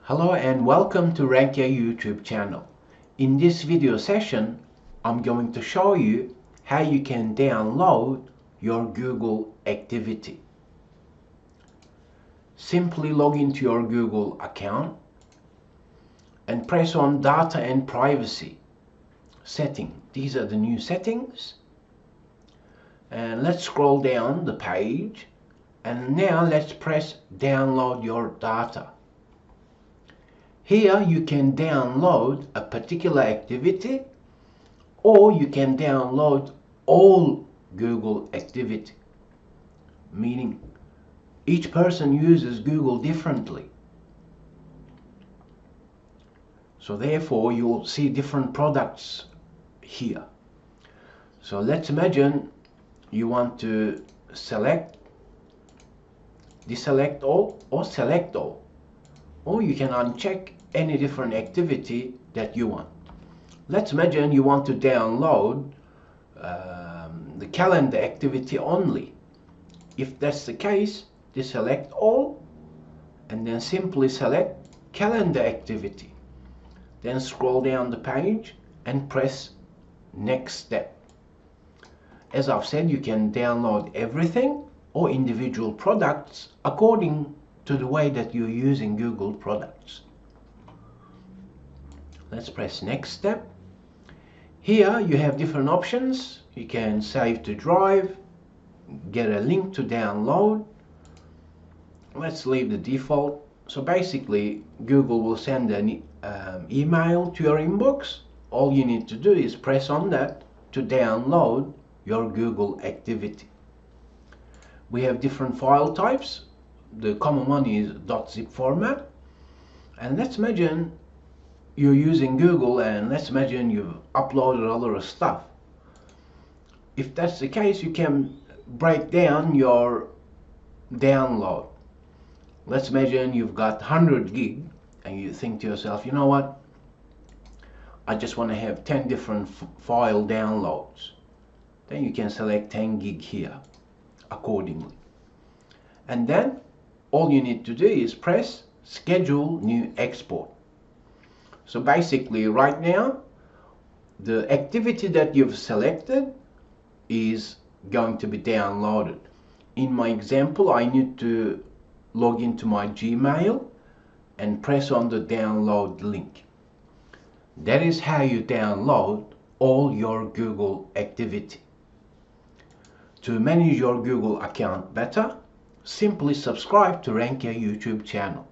Hello and welcome to Rankia YouTube channel. In this video session, I'm going to show you how you can download your Google activity. Simply log into your Google account and press on Data and Privacy setting. These are the new settings. And let's scroll down the page. And now let's press Download your data. Here you can download a particular activity, or you can download all Google activity, meaning each person uses Google differently. So therefore you'll see different products here. So let's imagine you want to select, deselect all, or select all. Or you can uncheck any different activity that you want. Let's imagine you want to download the calendar activity only. If that's the case, deselect all and then simply select calendar activity. Then scroll down the page and press next step. As I've said, you can download everything or individual products according to the way that you're using Google products. Let's press next step. Here you have different options. You can save to drive, get a link to download. Let's leave the default. So basically Google will send an email to your inbox. All you need to do is press on that to download your Google activity. We have different file types. The common one is .zip format. And let's imagine you're using Google, and let's imagine you've uploaded a lot of stuff. If that's the case, you can break down your download. Let's imagine you've got 100 gig and you think to yourself, you know what? I just want to have 10 different file downloads. Then you can select 10 gig here accordingly. And then all you need to do is press Schedule New Export. So basically right now, the activity that you've selected is going to be downloaded. In my example, I need to log into my Gmail and press on the download link. That is how you download all your Google activity. To manage your Google account better, simply subscribe to Rankia YouTube channel.